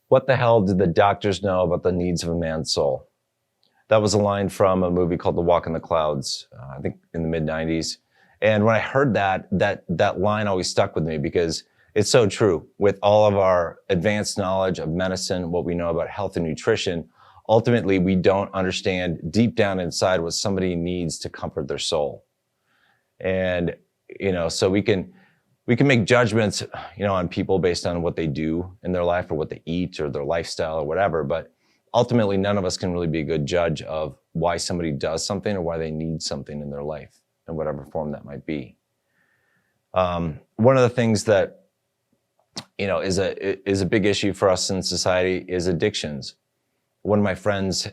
What the hell did the doctors know about the needs of a man's soul? That was a line from a movie called The Walk in the Clouds, I think in the mid-90s. And when I heard that line always stuck with me because it's so true. With all of our advanced knowledge of medicine, what we know about health and nutrition, ultimately we don't understand deep down inside what somebody needs to comfort their soul. And, so we can make judgments, on people based on what they do in their life or what they eat or their lifestyle or whatever. But ultimately, none of us can really be a good judge of why somebody does something or why they need something in their life in whatever form that might be. One of the things that, is a big issue for us in society is addictions. One of my friends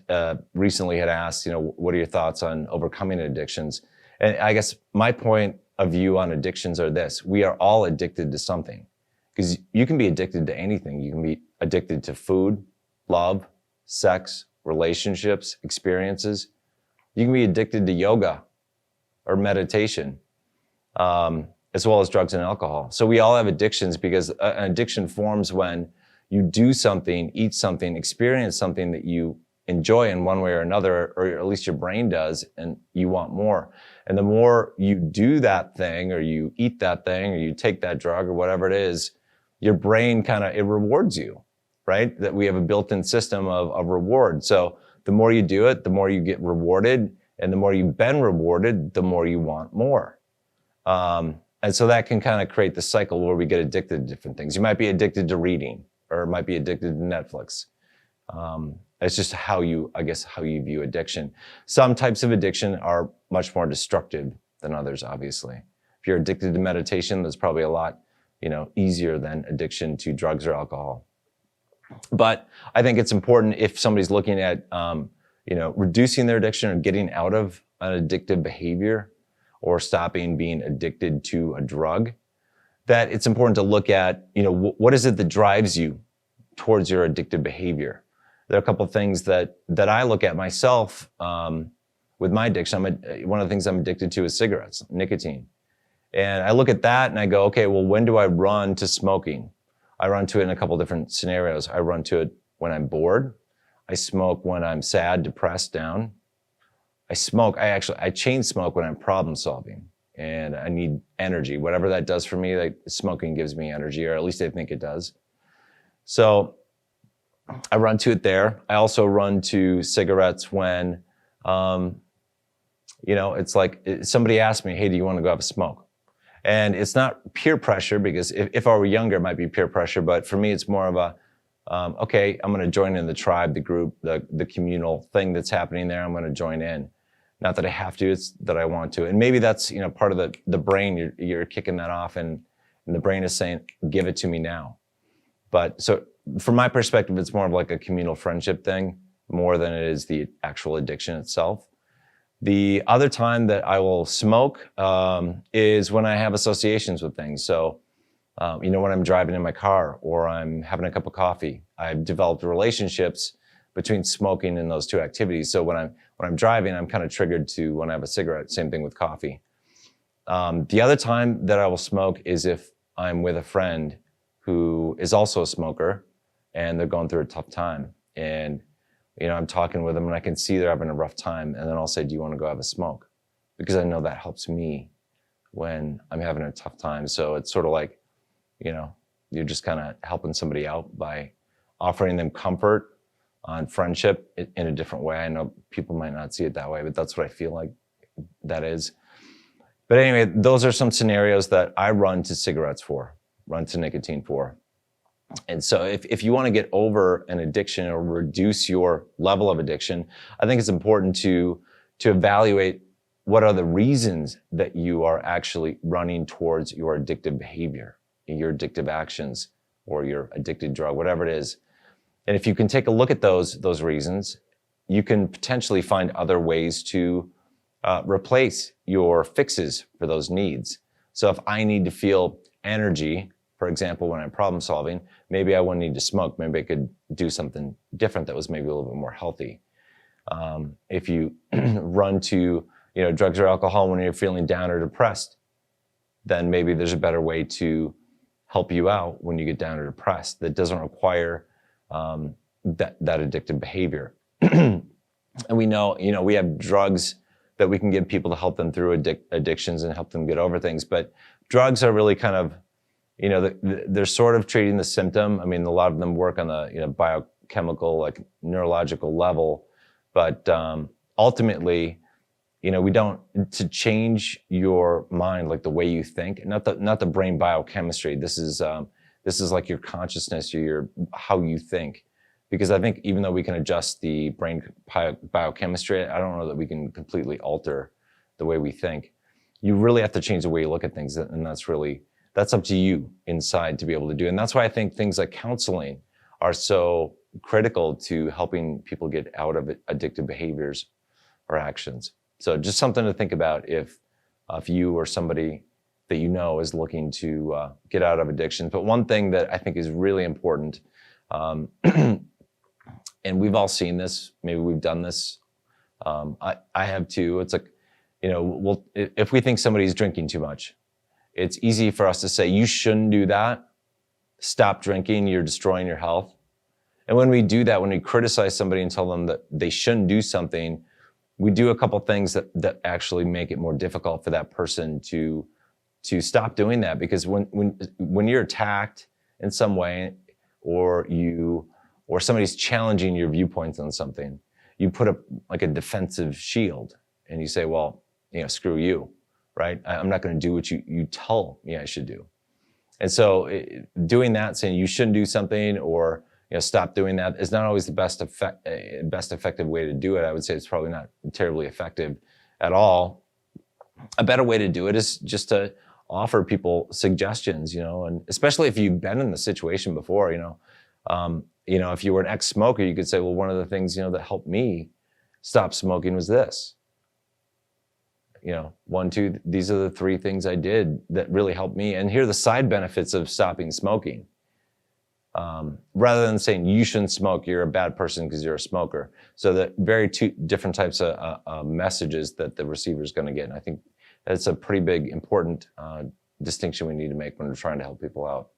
recently had asked, what are your thoughts on overcoming addictions? And I guess my point of view on addictions are this: we are all addicted to something, because you can be addicted to anything. You can be addicted to food, love, sex, relationships, experiences. You can be addicted to yoga or meditation, as well as drugs and alcohol. So we all have addictions because an addiction forms when you do something, eat something, experience something that you enjoy in one way or another, or at least your brain does, and you want more. And the more you do that thing, or you eat that thing, or you take that drug or whatever it is, your brain it rewards you, right? That we have a built-in system of reward. So the more you do it, the more you get rewarded, and the more you've been rewarded, the more you want more. And so that can kind of create the cycle where we get addicted to different things. You might be addicted to reading, or might be addicted to Netflix. It's just how you view addiction. Some types of addiction are much more destructive than others, obviously. If you're addicted to meditation, that's probably a lot, easier than addiction to drugs or alcohol. But I think it's important, if somebody's looking at, reducing their addiction or getting out of an addictive behavior or stopping being addicted to a drug, that it's important to look at, what is it that drives you towards your addictive behavior? There are a couple of things that I look at myself with my addiction. One of the things I'm addicted to is cigarettes, nicotine. And I look at that and I go, okay, well, when do I run to smoking? I run to it in a couple different scenarios. I run to it when I'm bored. I smoke when I'm sad, depressed, down. I chain smoke when I'm problem solving and I need energy. Whatever that does for me, like smoking gives me energy, or at least I think it does. So I run to it there. I also run to cigarettes when, it's like somebody asked me, hey, do you want to go have a smoke? And it's not peer pressure, because if I were younger, it might be peer pressure. But for me, it's more of a, okay, I'm going to join in the tribe, the group, the communal thing that's happening there. I'm going to join in. Not that I have to, it's that I want to. And maybe that's, part of the brain, you're kicking that off, and the brain is saying, give it to me now. But so from my perspective, it's more of like a communal friendship thing more than it is the actual addiction itself. The other time that I will smoke is when I have associations with things. So, when I'm driving in my car or I'm having a cup of coffee, I've developed relationships between smoking and those two activities. So when I'm driving, I'm kind of triggered to when I have a cigarette. Same thing with coffee. The other time that I will smoke is if I'm with a friend who is also a smoker and they're going through a tough time. And, I'm talking with them and I can see they're having a rough time. And then I'll say, do you want to go have a smoke? Because I know that helps me when I'm having a tough time. So it's sort of like, you're just kind of helping somebody out by offering them comfort on friendship in a different way. I know people might not see it that way, but that's what I feel like that is. But anyway, those are some scenarios that I run to nicotine for. And so if you want to get over an addiction or reduce your level of addiction, I think it's important to evaluate what are the reasons that you are actually running towards your addictive behavior, your addictive actions, or your addicted drug, whatever it is. And if you can take a look at those reasons, you can potentially find other ways to replace your fixes for those needs. So if I need to feel energy, for example, when I'm problem solving, maybe I wouldn't need to smoke. Maybe I could do something different that was maybe a little bit more healthy. If you run to drugs or alcohol when you're feeling down or depressed, then maybe there's a better way to help you out when you get down or depressed that doesn't require that addictive behavior. And we know, we have drugs that we can give people to help them through addictions and help them get over things. But drugs are really kind of, they're sort of treating the symptom. I mean, a lot of them work on the biochemical, like neurological level, but ultimately, we don't, to change your mind, like the way you think, not the brain biochemistry. This is like your consciousness, or how you think. Because I think even though we can adjust the brain biochemistry, I don't know that we can completely alter the way we think. You really have to change the way you look at things, and that's up to you inside to be able to do. And that's why I think things like counseling are so critical to helping people get out of addictive behaviors or actions. So just something to think about if you or somebody that you know is looking to get out of addiction. But one thing that I think is really important, and we've all seen this, maybe we've done this, I have too. It's like, if we think somebody's drinking too much, it's easy for us to say, you shouldn't do that. Stop drinking, you're destroying your health. And when we do that, when we criticize somebody and tell them that they shouldn't do something, we do a couple things that actually make it more difficult for that person to stop doing that. Because when you're attacked in some way, or somebody's challenging your viewpoints on something, you put up like a defensive shield and you say, well, screw you, right? I'm not going to do what you tell me I should do. And so doing that, saying you shouldn't do something, or stop doing that, is not always the best effective way to do it. I would say it's probably not terribly effective at all. A better way to do it is just to offer people suggestions, and especially if you've been in the situation before, if you were an ex-smoker, you could say, well, one of the things, that helped me stop smoking was this. 1, 2, these are the 3 things I did that really helped me. And here are the side benefits of stopping smoking. Rather than saying you shouldn't smoke, you're a bad person because you're a smoker. So that very 2 different types of messages that the receiver is going to get. And I think that's a pretty big, important distinction we need to make when we're trying to help people out.